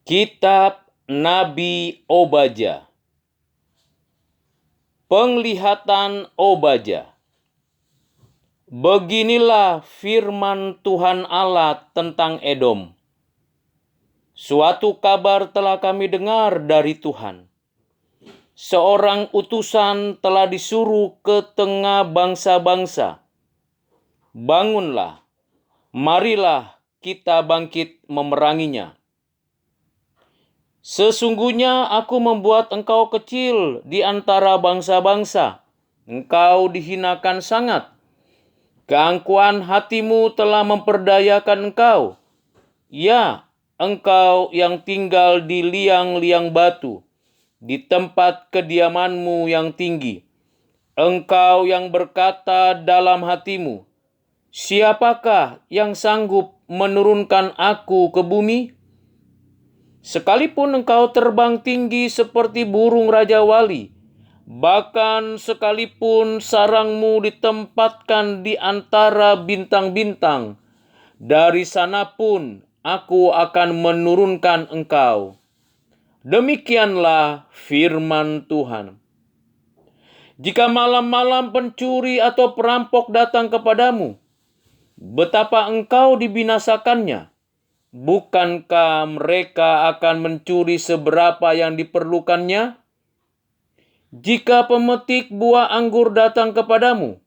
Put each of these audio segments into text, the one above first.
Kitab Nabi Obadya. Penglihatan Obadya. Beginilah firman Tuhan Allah tentang Edom. Suatu kabar telah kami dengar dari Tuhan. Seorang utusan telah disuruh ke tengah bangsa-bangsa. Bangunlah, marilah kita bangkit memeranginya. Sesungguhnya aku membuat engkau kecil di antara bangsa-bangsa. Engkau dihinakan sangat. Keangkuhan hatimu telah memperdayakan engkau. Ya, engkau yang tinggal di liang-liang batu, di tempat kediamanmu yang tinggi. Engkau yang berkata dalam hatimu, siapakah yang sanggup menurunkan aku ke bumi? Sekalipun engkau terbang tinggi seperti burung Raja Wali, bahkan sekalipun sarangmu ditempatkan di antara bintang-bintang, dari sana pun aku akan menurunkan engkau. Demikianlah firman Tuhan. Jika malam-malam pencuri atau perampok datang kepadamu, betapa engkau dibinasakannya. Bukankah mereka akan mencuri seberapa yang diperlukannya? Jika pemetik buah anggur datang kepadamu,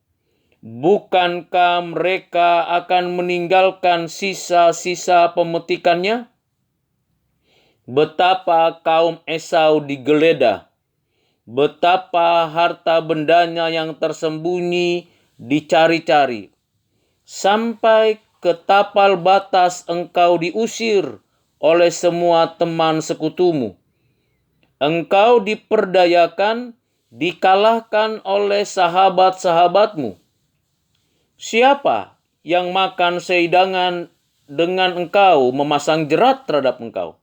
bukankah mereka akan meninggalkan sisa-sisa pemetikannya? Betapa kaum Esau digeledah, betapa harta bendanya yang tersembunyi dicari-cari, sampai ke tapal batas engkau diusir oleh semua teman sekutumu. Engkau diperdayakan, dikalahkan oleh sahabat-sahabatmu. Siapa yang makan sehidangan dengan engkau memasang jerat terhadap engkau?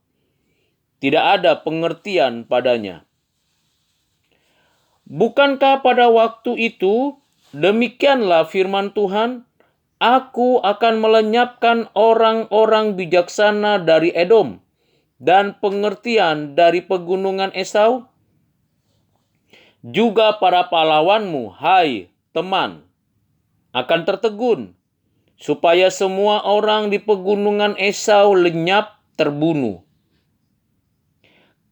Tidak ada pengertian padanya. Bukankah pada waktu itu, demikianlah firman Tuhan, aku akan melenyapkan orang-orang bijaksana dari Edom dan pengertian dari pegunungan Esau. Juga para pahlawanmu, hai teman, akan tertegun, supaya semua orang di pegunungan Esau lenyap terbunuh.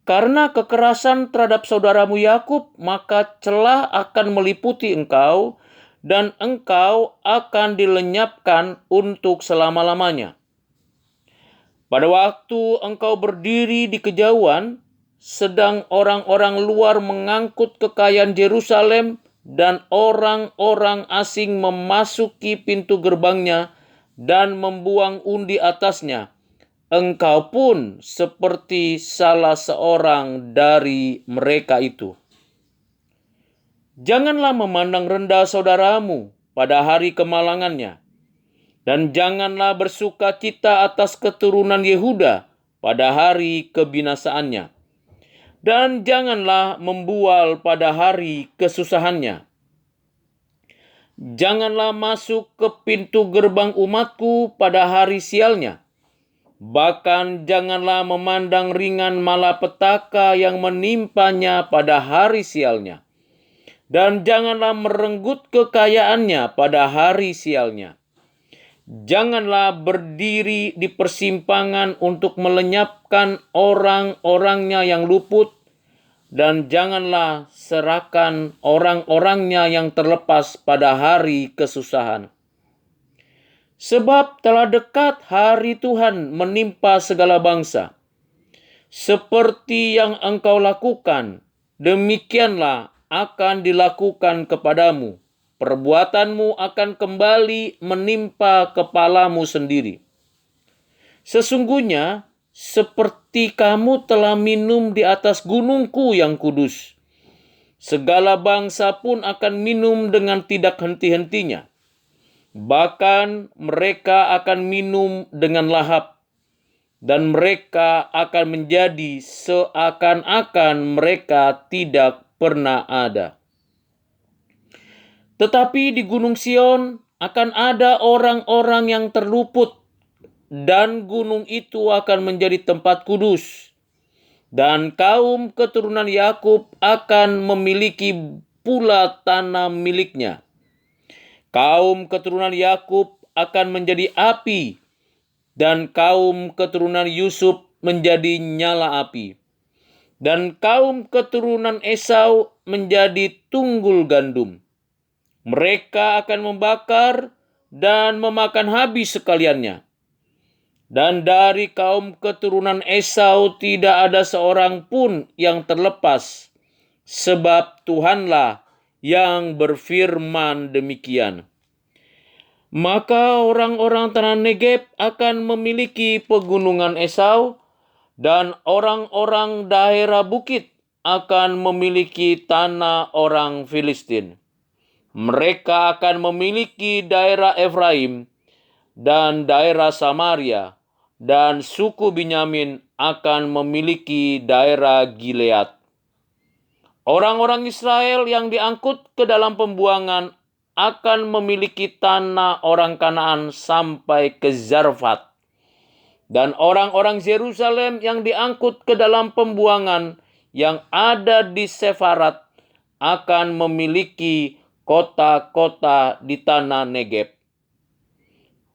Karena kekerasan terhadap saudaramu Yakub, maka celah akan meliputi engkau, dan engkau akan dilenyapkan untuk selama-lamanya. Pada waktu engkau berdiri di kejauhan, sedang orang-orang luar mengangkut kekayaan Yerusalem, dan orang-orang asing memasuki pintu gerbangnya dan membuang undi atasnya, engkau pun seperti salah seorang dari mereka itu. Janganlah memandang rendah saudaramu pada hari kemalangannya, dan janganlah bersuka cita atas keturunan Yehuda pada hari kebinasaannya, dan janganlah membual pada hari kesusahannya. Janganlah masuk ke pintu gerbang umatku pada hari sialnya. Bahkan janganlah memandang ringan malapetaka yang menimpanya pada hari sialnya. Dan janganlah merenggut kekayaannya pada hari sialnya. Janganlah berdiri di persimpangan untuk melenyapkan orang-orangnya yang luput, dan janganlah serahkan orang-orangnya yang terlepas pada hari kesusahan. Sebab telah dekat hari Tuhan menimpa segala bangsa. Seperti yang engkau lakukan, demikianlah akan dilakukan kepadamu. Perbuatanmu akan kembali menimpa kepalamu sendiri. Sesungguhnya, seperti kamu telah minum di atas gunungku yang kudus, segala bangsa pun akan minum dengan tidak henti-hentinya. Bahkan mereka akan minum dengan lahap, dan mereka akan menjadi seakan-akan mereka tidak pernah ada. Tetapi di Gunung Sion akan ada orang-orang yang terluput, dan gunung itu akan menjadi tempat kudus. dan kaum keturunan Yakub akan memiliki pula tanah miliknya. Kaum keturunan Yakub akan menjadi api, dan kaum keturunan Yusuf menjadi nyala api. Dan kaum keturunan Esau menjadi tunggul gandum. Mereka akan membakar dan memakan habis sekaliannya. Dan dari kaum keturunan Esau tidak ada seorang pun yang terlepas, sebab Tuhanlah yang berfirman demikian. Maka orang-orang tanah Negeb akan memiliki pegunungan Esau, dan orang-orang daerah bukit akan memiliki tanah orang Filistin. Mereka akan memiliki daerah Efraim dan daerah Samaria, dan suku Binyamin akan memiliki daerah Gilead. Orang-orang Israel yang diangkut ke dalam pembuangan akan memiliki tanah orang Kanaan sampai ke Zarfat. Dan orang-orang Yerusalem yang diangkut ke dalam pembuangan yang ada di Sefarat akan memiliki kota-kota di tanah Negeb.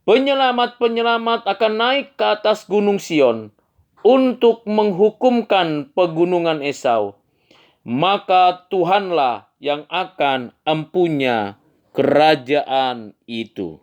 Penyelamat-penyelamat akan naik ke atas gunung Sion untuk menghukumkan pegunungan Esau. Maka Tuhanlah yang akan empunya kerajaan itu.